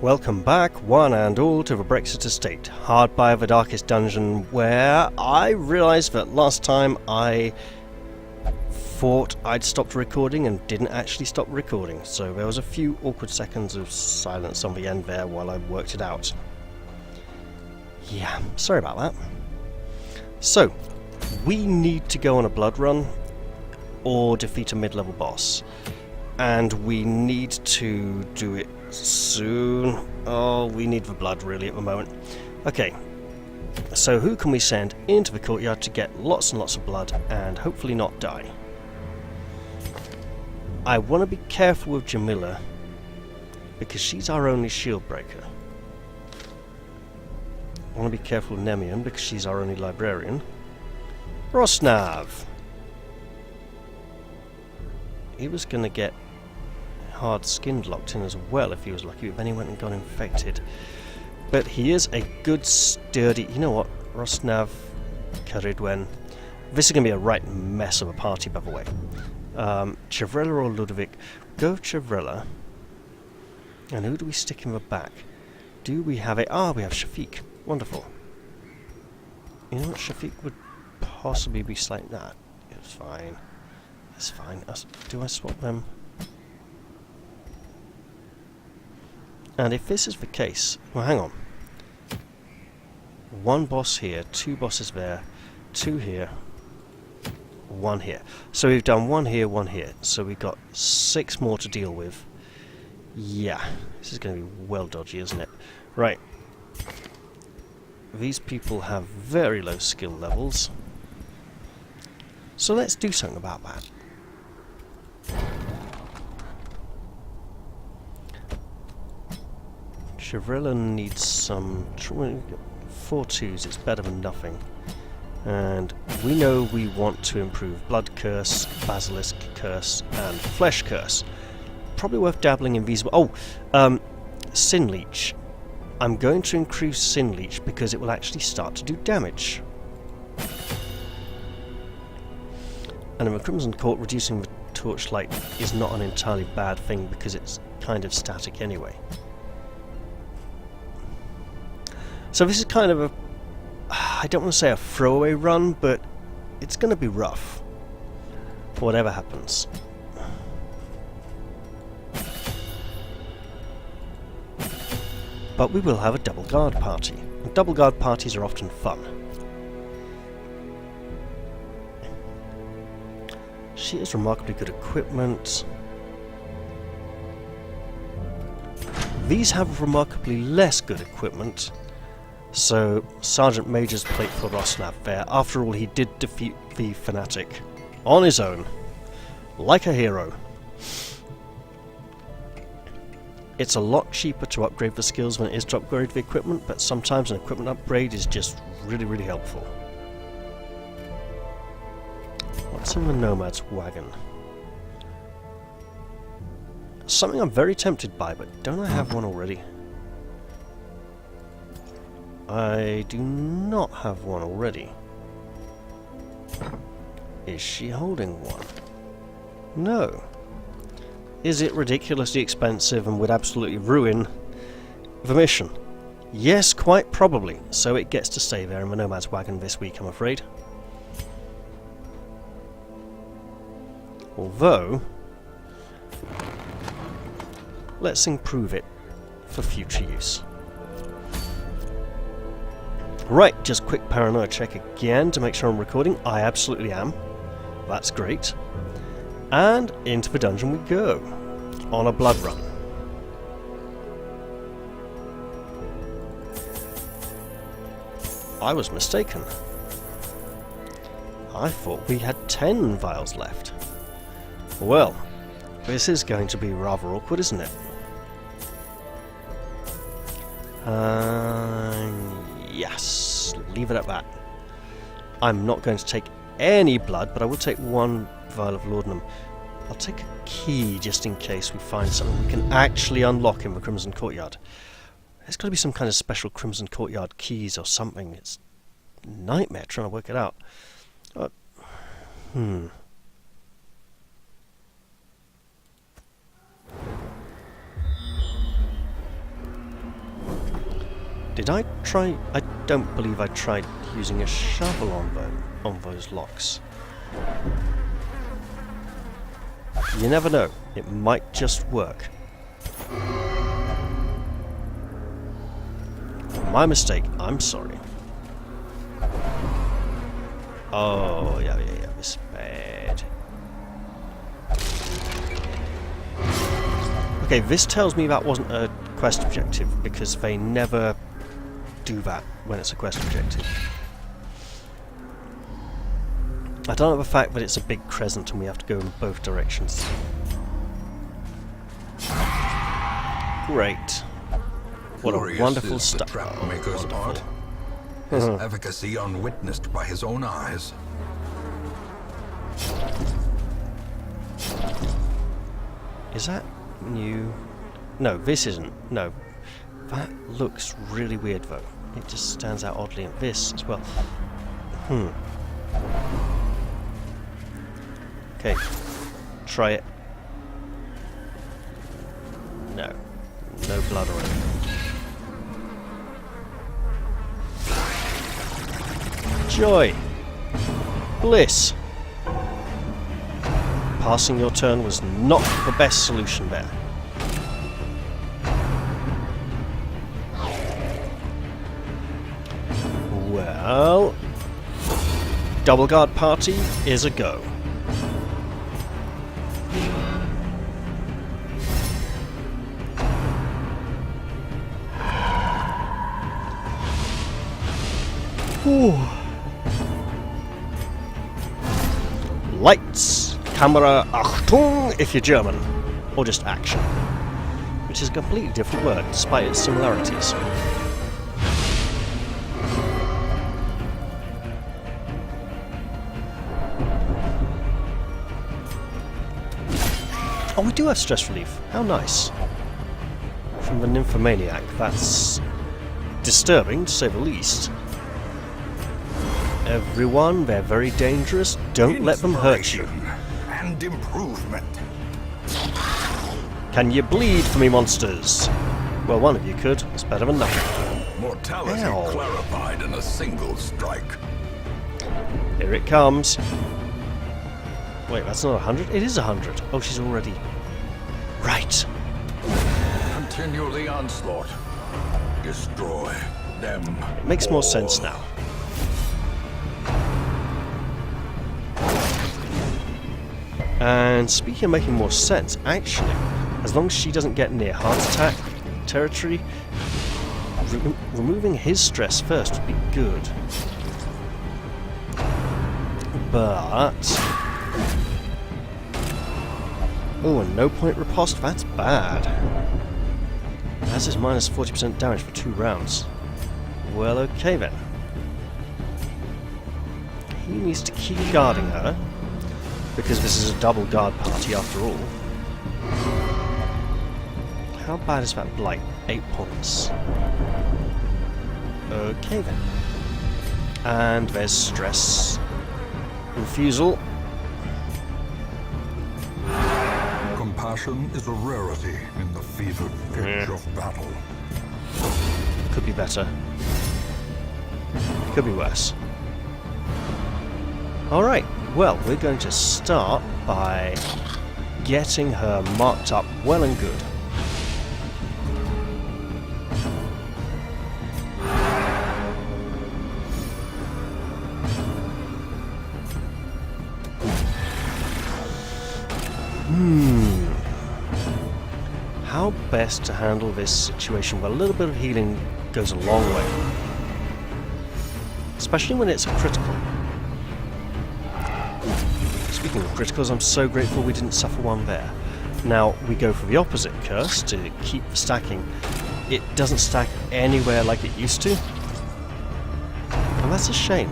Welcome back, one and all, to the Brexit Estate, hard by the darkest dungeon, where I realised that last time I thought I'd stopped recording and didn't actually stop recording, so there was a few awkward seconds of silence on the end there while I worked it out. Yeah, sorry about that. So, we need to go on a blood run or defeat a mid-level boss, and we need to do it soon. Oh, we need the blood really at the moment. Okay, so who can we send into the courtyard to get lots and lots of blood and hopefully not die? I want to be careful with Jamila because she's our only shield breaker. I want to be careful with Nemian because she's our only librarian. Rosnav! He was going to get hard skinned locked in as well if he was lucky, but then he went and got infected. But he is a good sturdy, you know what, Rosnav, Caridwen. This is going to be a right mess of a party, by the way. Chevrella or Ludovic? Go Chevrella. And who do we stick in the back? Do we have a... we have Shafiq. Wonderful. You know what, Shafiq would possibly be like that. It's fine. It's fine. Do I swap them? And if this is the case, well, hang on. One boss here, two bosses there, two here, one here. So we've done one here, one here. So we've got 6 more to deal with. Yeah, this is going to be well dodgy, isn't it? Right. These people have very low skill levels. So let's do something about that. Chevrilla needs some 4 2s, it's better than nothing. And we know we want to improve Blood Curse, Basilisk Curse, and Flesh Curse. Probably worth dabbling in these. Sin Leech. I'm going to increase Sin Leech because it will actually start to do damage. And in the Crimson Court, reducing the torchlight is not an entirely bad thing because it's kind of static anyway. So this is kind of a, I don't want to say a throwaway run, but it's going to be rough, whatever happens. But we will have a double guard party. And double guard parties are often fun. She has remarkably good equipment. These have remarkably less good equipment. So, Sergeant Major's plate for Rosnav there. After all, he did defeat the Fanatic on his own, like a hero. It's a lot cheaper to upgrade the skills than it is to upgrade the equipment, but sometimes an equipment upgrade is just really, really helpful. What's in the Nomad's wagon? Something I'm very tempted by, but don't I have one already? I do not have one already. Is she holding one? No. Is it ridiculously expensive and would absolutely ruin the mission? Yes, quite probably. So it gets to stay there in the Nomad's wagon this week, I'm afraid. Although, let's improve it for future use. Right, just quick paranoia check again to make sure I'm recording. I absolutely am. That's great. And into the dungeon we go, on a blood run. I was mistaken. I thought we had 10 vials left. Well, this is going to be rather awkward, isn't it? Yes, leave it at that. I'm not going to take any blood, but I will take 1 vial of laudanum. I'll take a key just in case we find something we can actually unlock in the Crimson Courtyard. There's got to be some kind of special Crimson Courtyard keys or something. It's a nightmare trying to work it out. Did I try? I don't believe I tried using a shovel on those locks. You never know. It might just work. My mistake. I'm sorry. Oh, yeah, this is bad. Okay, this tells me that wasn't a quest objective, because they never do that when it's a quest objective. I don't like the fact that it's a big crescent and we have to go in both directions. Great. What a wonderful start. Trapmaker's art. His efficacy unwitnessed by his own eyes. Is that new? No, this isn't. No. That looks really weird though. It just stands out oddly in this as well. Okay. Try it. No. No blood or anything. Joy! Bliss! Passing your turn was not the best solution there. Well... Double guard party is a go. Ooh. Lights, camera, Achtung if you're German, or just action, which is a completely different word despite its similarities. Oh, we do have stress relief. How nice. From the nymphomaniac. That's disturbing, to say the least. Everyone, they're very dangerous. Don't let them hurt you. And improvement. Can you bleed for me, monsters? Well, one of you could. It's better than nothing. Mortality Ow. clarified in a single strike. Here it comes. Wait, that's not 100? It is 100. Oh, she's already... Right. Continue the onslaught. Destroy them. It makes more all. sense now. And speaking of making more sense, actually, as long as she doesn't get near heart attack territory, removing his stress first would be good. But... oh, and no point riposte, that's bad. That's his minus 40% damage for 2 rounds. Well, okay then. He needs to keep guarding her, because this is a double guard party after all. How bad is that blight? 8 points. Okay then. And there's stress. Refusal. Compassion is a rarity in the fevered pitch of battle. Could be better. Could be worse. Alright, well, we're going to start by getting her marked up well and good. How best to handle this situation? Well, a little bit of healing goes a long way. Especially when it's a critical. Speaking of criticals, I'm so grateful we didn't suffer one there. Now, we go for the opposite curse to keep stacking. It doesn't stack anywhere like it used to. And that's a shame,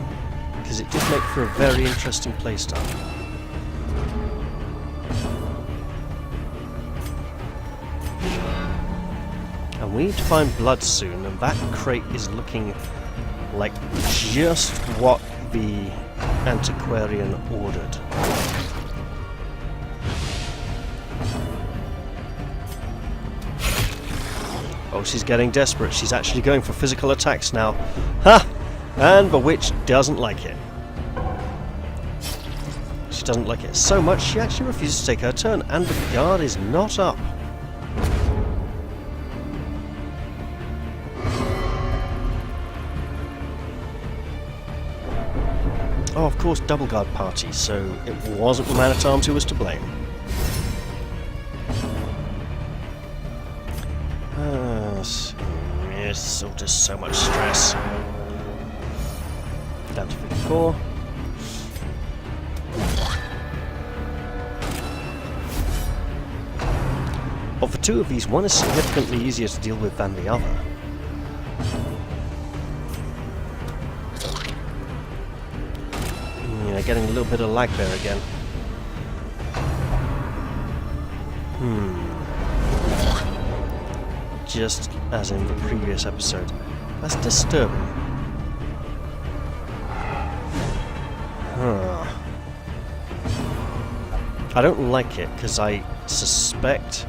because it did make for a very interesting playstyle. And we need to find blood soon, and that crate is looking like just what the antiquarian ordered. Oh, she's getting desperate. She's actually going for physical attacks now. Ha! And the witch doesn't like it. She doesn't like it so much, she actually refuses to take her turn, and the guard is not up. Oh, of course, double guard party, so it wasn't the man-at-arms who was to blame. It's all just so much stress. Down to 54. Of the two of these, one is significantly easier to deal with than the other. Yeah, getting a little bit of lag there again. Just as in the previous episode. That's disturbing. I don't like it because I suspect...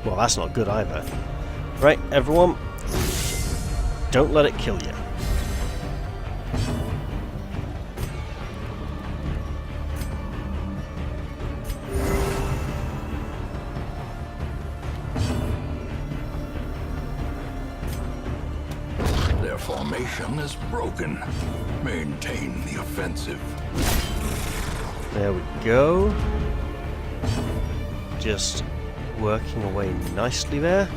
Well, that's not good either. Right, everyone, don't let it kill you. Their formation is broken. Maintain the offensive. There we go. Just working away nicely there.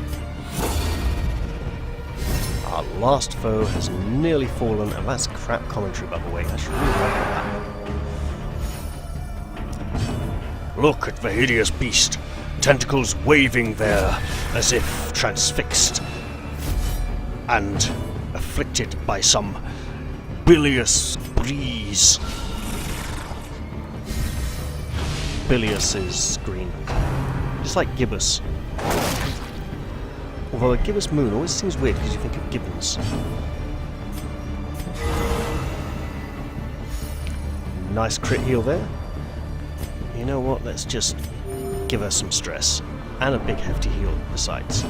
Our last foe has nearly fallen, and that's crap commentary, by the way. I should really like that. Look at the hideous beast, tentacles waving there as if transfixed and afflicted by some bilious breeze. Bilious is green. Just like gibbous. Although a gibbous moon always seems weird because you think of gibbons. Nice crit heal there. You know what, let's just give her some stress. And a big hefty heal besides.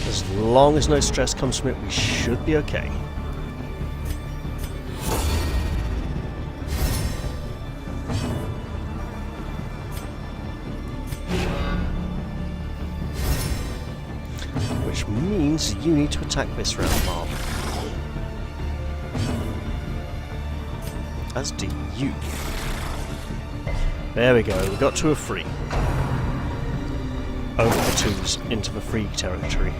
As long as no stress comes from it, we should be okay. Which means you need to attack this round, Bob. As do you. There we go, we got to a free. Over the twos into the free territory.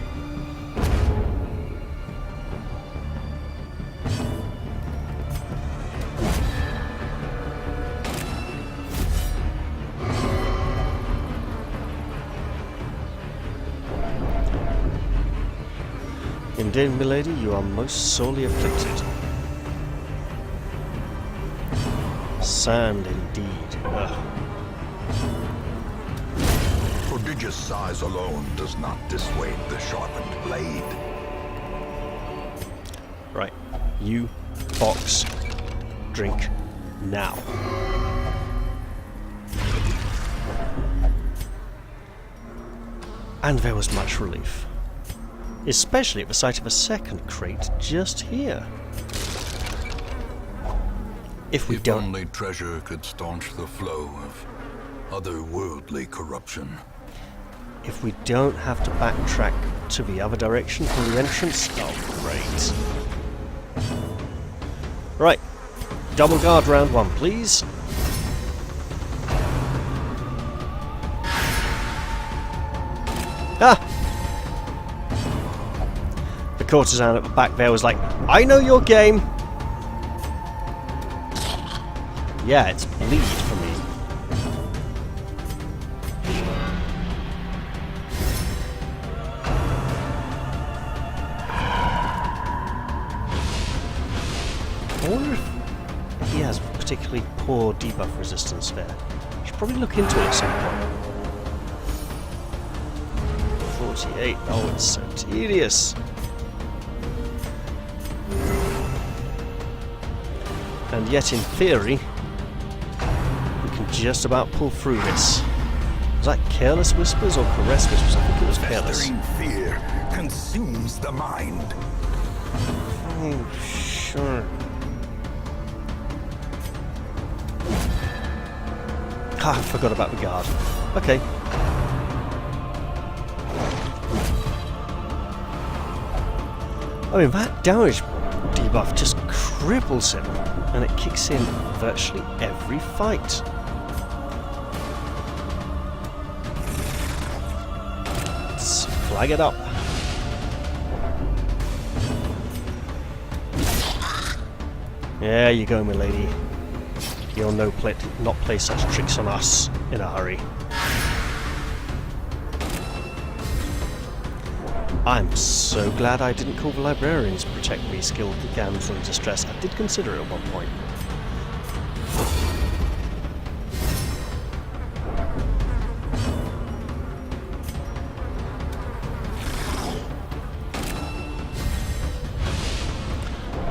Indeed, milady, you are most sorely afflicted. Sand, indeed. Ugh. Prodigious size alone does not dissuade the sharpened blade. Right. You, box, drink, now. And there was much relief. Especially at the sight of a second crate just here. If only treasure could staunch the flow of otherworldly corruption. If we don't have to backtrack to the other direction from the entrance, oh great. Right, double guard round one, please. Ah! The courtesan at the back there was like, I know your game! Yeah, it's bleed for me. I wonder if he has particularly poor debuff resistance there. I should probably look into it at some point. 48. Oh, it's so tedious. And yet, in theory, we can just about pull through this. Was that Careless Whispers or Caress Whispers? I think it was Careless. Festering fear consumes the mind. Oh, sure. Ah, I forgot about the guard. Okay. I mean, that damage debuff just cripples him, and it kicks in virtually every fight. Let's flag it up. There you go, milady. You'll not play such tricks on us in a hurry. I'm so glad I didn't call the librarians to protect me, skilled damsel in distress. I did consider it at one point.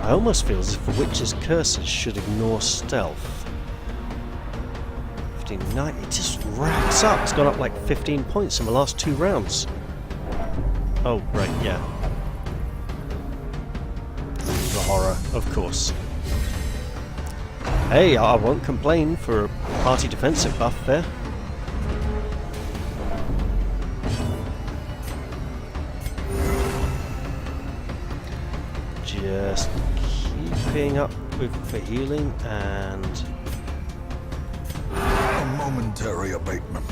I almost feel as if the witch's curses should ignore stealth. 59, it just racks up. It's gone up like 15 points in the last 2 rounds. Oh, right, yeah. The horror, of course. Hey, I won't complain for a party defensive buff there. Just keeping up with the healing and... A momentary abatement.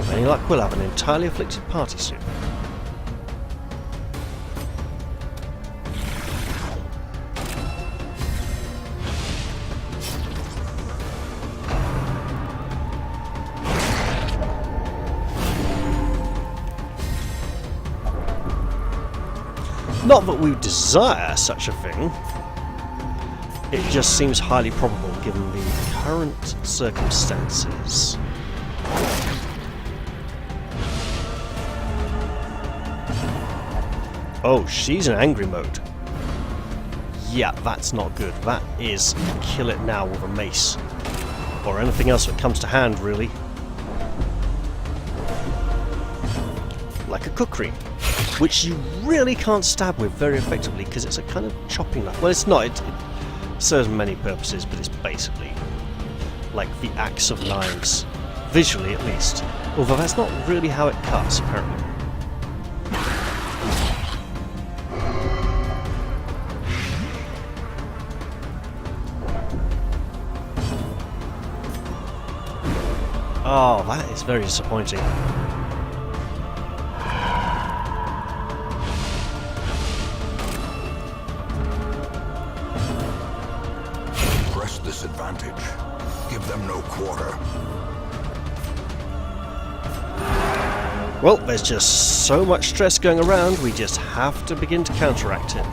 with any luck we'll have an entirely afflicted party soon. Not that we desire such a thing, it just seems highly probable given the current circumstances. Oh, she's in angry mode. Yeah, that's not good. That is kill it now with a mace. Or anything else that comes to hand, really. Like a kukri, which you really can't stab with very effectively because it's a kind of chopping knife. Well, it's not. It serves many purposes, but it's basically like the axe of knives. Visually, at least. Although that's not really how it cuts, apparently. Oh, that is very disappointing. Press this advantage. Give them no quarter. Well, there's just so much stress going around, we just have to begin to counteract it.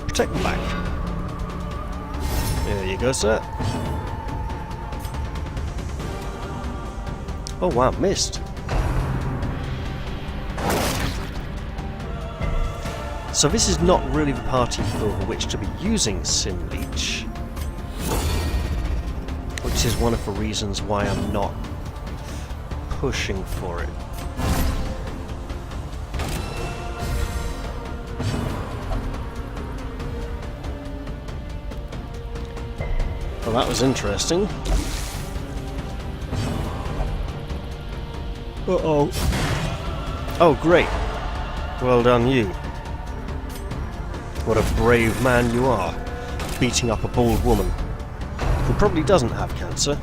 Protect the back. There you go, sir. Oh wow, missed. So this is not really the party for which to be using Sin Leech, which is one of the reasons why I'm not pushing for it. Well, that was interesting. Uh-oh. Oh, great. Well done, you. What a brave man you are, beating up a bald woman who probably doesn't have cancer.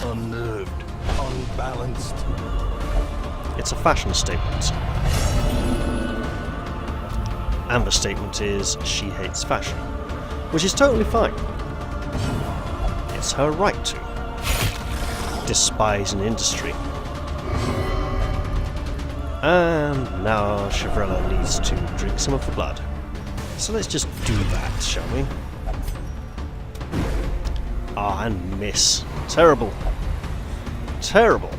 Unnerved, unbalanced. It's a fashion statement. And the statement is, she hates fashion. Which is totally fine. It's her right to despise an industry. And now Chevrella needs to drink some of the blood. So let's just do that, shall we? Ah, and miss. Terrible. Terrible.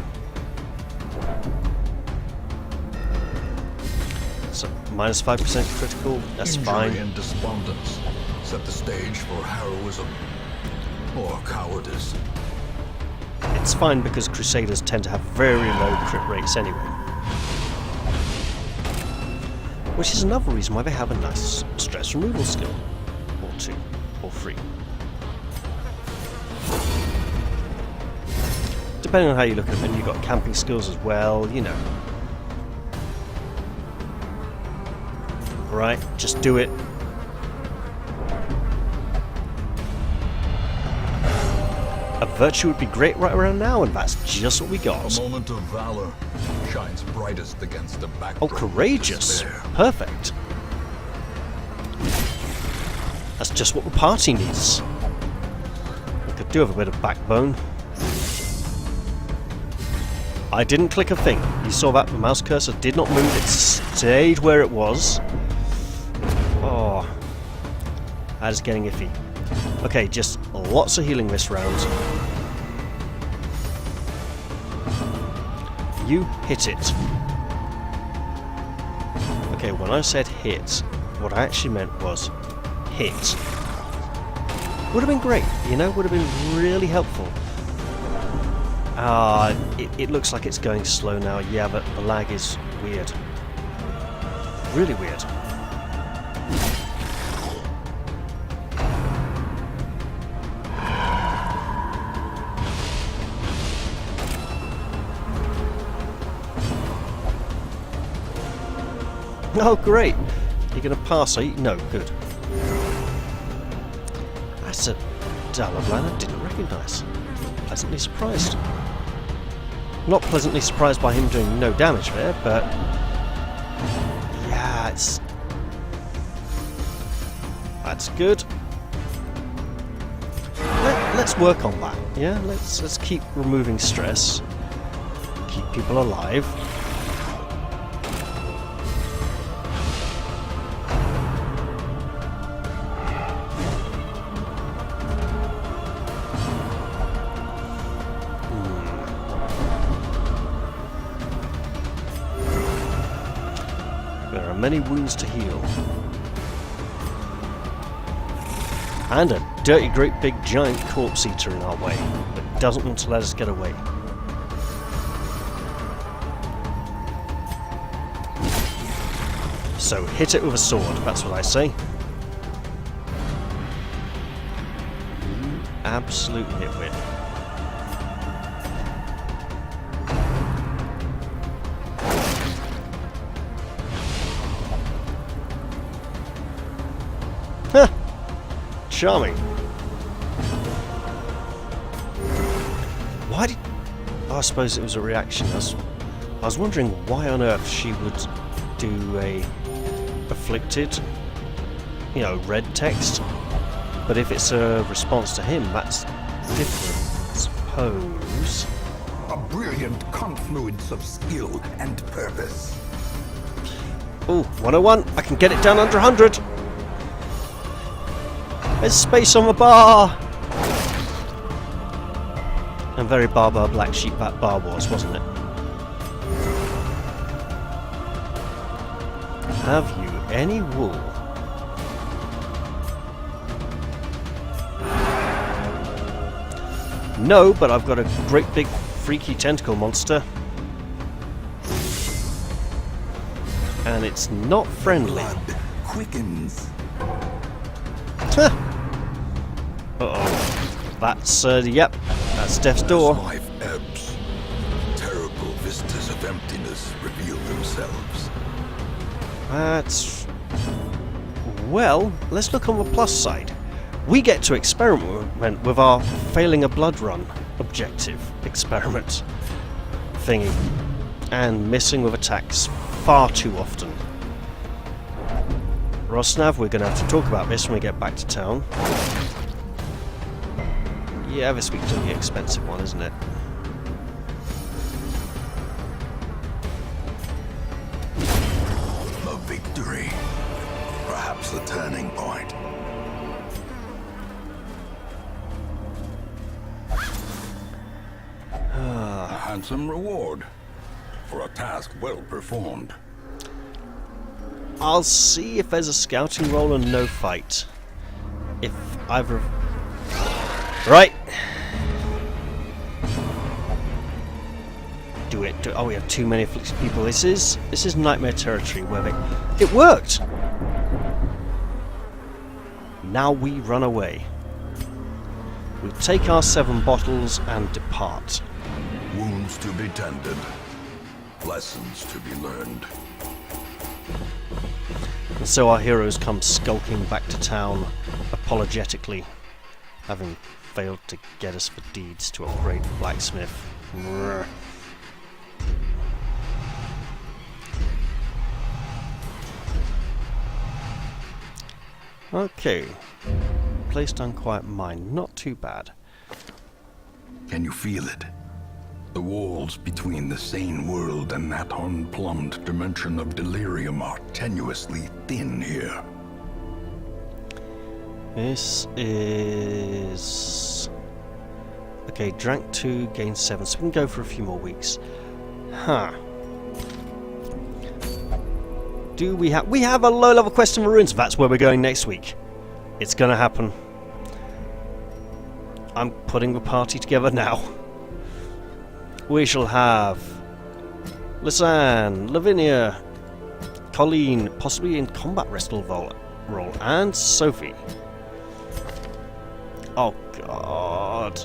minus 5% critical. That's Injury fine. and despondence set the stage for heroism or cowardice. It's fine because Crusaders tend to have very low crit rates anyway. Which is another reason why they have a nice stress removal skill. Or 2. Or 3. Depending on how you look at them, and you've got camping skills as well, you know. Right, just do it. A virtue would be great right around now, and that's just what we got. A moment of valor shines brightest against the backdrop. Oh, courageous. Of despair. Perfect. That's just what the party needs. We could do have a bit of backbone. I didn't click a thing. You saw that? The mouse cursor did not move. It stayed where it was. Oh. That is getting iffy. Okay, just lots of healing this round. You hit it. Okay, when I said hit, what I actually meant was hit. Would have been great, you know, would have been really helpful. It looks like it's going slow now. Yeah, but the lag is weird. Really weird. Oh, great. You're going to pass, are you? No, good. That's a Dalablan I didn't recognise. Pleasantly surprised. Not pleasantly surprised by him doing no damage there, but... yeah, it's... that's good. Let's work on that, yeah? Let's keep removing stress. Keep people alive. Many wounds to heal. And a dirty great big giant corpse eater in our way that doesn't want to let us get away. So hit it with a sword, that's what I say. Absolute nitwit. Charming. Why did... oh, I suppose it was a reaction. I was wondering why on earth she would do a afflicted, you know, red text. But if it's a response to him, that's different, I suppose. A brilliant confluence of skill and purpose. Ooh, 101. I can get it down under 100. There's space on the bar! And very Bar Black Sheep that bar was, wasn't it? Have you any wool? No, but I've got a great big freaky tentacle monster. And it's not friendly. Blood quickens. Uh-oh. That's, yep, that's death's door. As life ebbs, terrible vistas of emptiness reveal themselves. That's... well, let's look on the plus side. We get to experiment with our failing a blood run objective experiment thingy. And missing with attacks far too often. Rosnav, we're going to have to talk about this when we get back to town. Yeah, this week's the expensive one, isn't it? A victory. Perhaps the turning point. A handsome reward for a task well performed. I'll see if there's a scouting roll and no fight. If either of... Right! Do it. Oh, we have too many afflicted people. This is nightmare territory where they... It worked! Now we run away. We take our 7 bottles and depart. Wounds to be tended. Lessons to be learned. And so our heroes come skulking back to town, apologetically, having failed to get us for deeds to upgrade the blacksmith. Brrr. Okay. Placed on quiet mind. Not too bad. Can you feel it? The walls between the sane world and that unplumbed dimension of delirium are tenuously thin here. This is... Okay, drank 2, gained 7, so we can go for a few more weeks. Huh. Do we have... We have a low-level quest in the ruins. That's where we're going next week. It's gonna happen. I'm putting the party together now. We shall have Lisanne, Lavinia, Colleen, possibly in combat wrestle role, and Sophie. Oh god.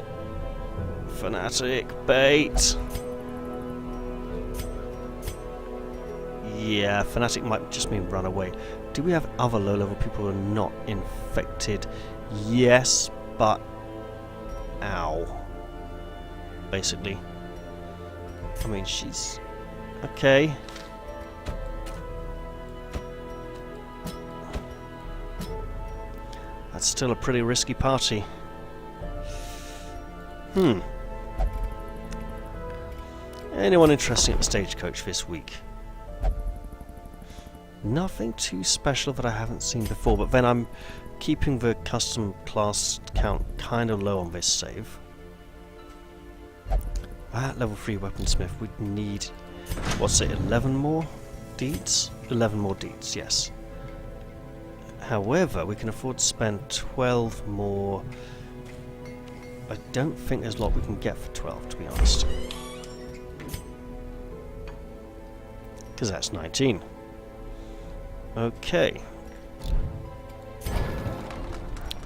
Fanatic bait. Yeah, Fanatic might just mean run away. Do we have other low-level people who are not infected? Yes, but... Ow. Basically. I mean, she's... Okay. That's still a pretty risky party. Anyone interesting at the stagecoach this week? Nothing too special that I haven't seen before, but then I'm keeping the custom class count kind of low on this save. At level 3 weaponsmith, we'd need, what's it, 11 more deeds? 11 more deeds, yes. However, we can afford to spend 12 more. I don't think there's a lot we can get for 12, to be honest. Because that's 19. Okay.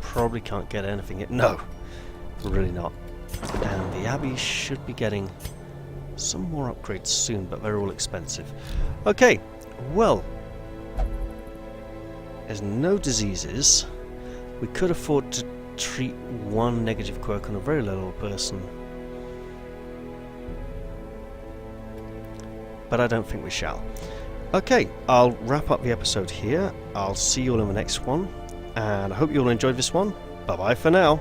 Probably can't get anything yet. No, really not. And the Abbey should be getting some more upgrades soon, but they're all expensive. Okay, well, there's no diseases. We could afford to treat 1 negative quirk on a very low person, but I don't think we shall. Okay, I'll wrap up the episode here. I'll see you all in the next one, and I hope you all enjoyed this one. Bye bye for now.